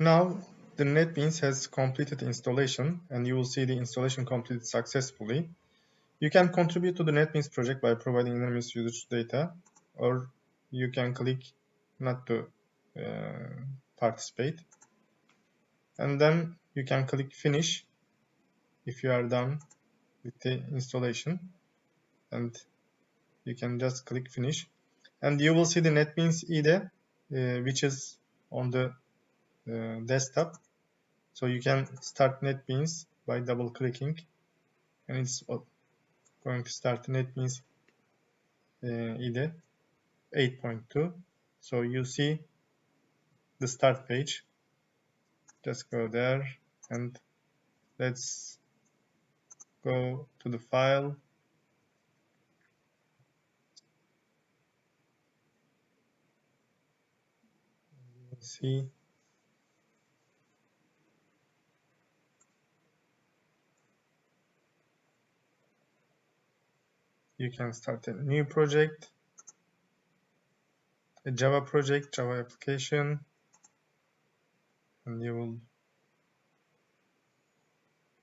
Now the Netbeans has completed installation, and you will see the installation completed successfully. You can contribute to the Netbeans project by providing anonymous user data, or you can click not to participate, and then you can click finish if you are done with the installation, and you can just click finish, and you will see the Netbeans IDE which is on the desktop. So you can start Netbeans by double clicking, and it's going to start Netbeans IDE 8.2. So you see the start page. Just go there, and let's go to the file. See, you can start a new project, a Java project, Java application, and you will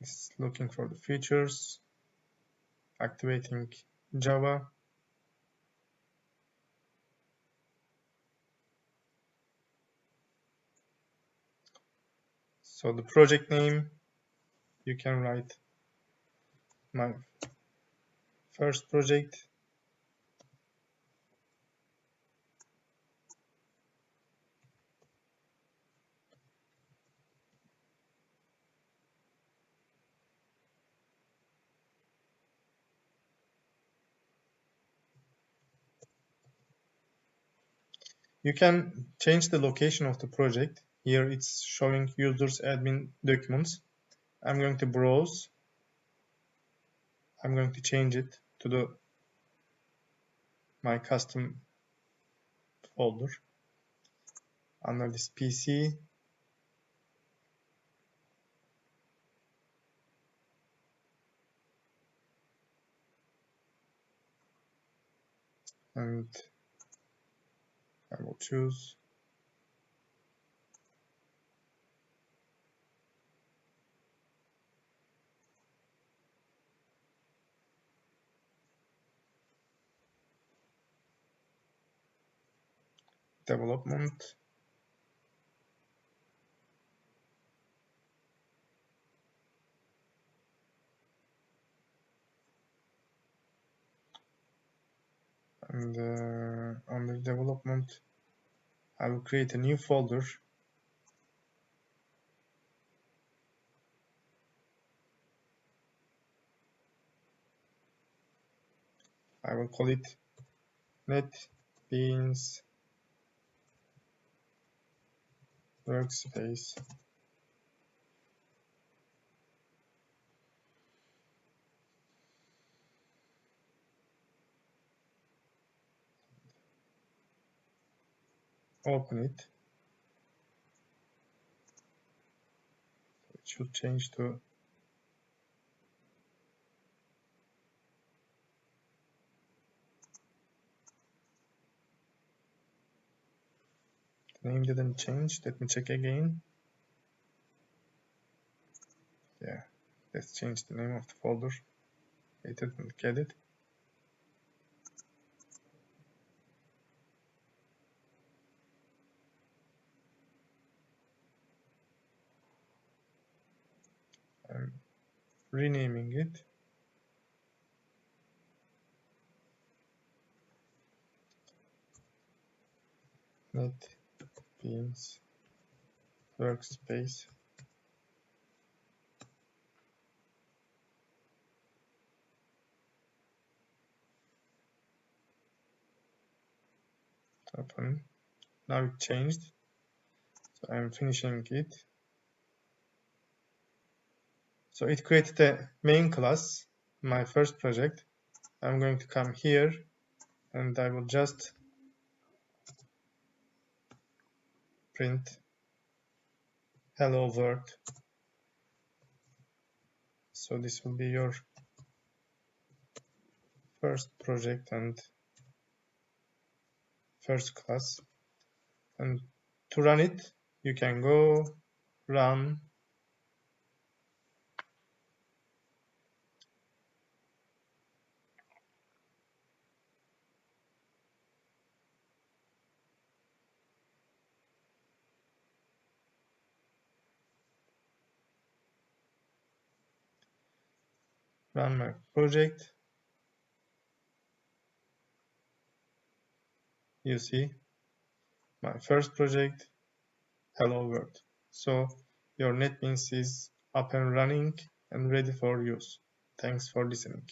it's looking for the features, activating Java. So the project name, you can write my first project. You can change the location of the project. Here it's showing users admin documents. I'm going to browse. I'm going to change it to my custom folder under this PC. And I will choose development. And under development, I will create a new folder. I will call it Netbeans Workspace. Open it. It should change to the name didn't change. Let me check again. Yeah, let's change the name of the folder. It didn't get it. I'm renaming it. Netbeans Workspace. Open. Now it changed. So I'm finishing it. So it created a main class, my first project. I'm going to come here, and I will just print hello world. So this will be your first project and first class. And to run it, you can go run my project. You see my first project, hello world. So your NetBeans is up and running and ready for use. Thanks for listening.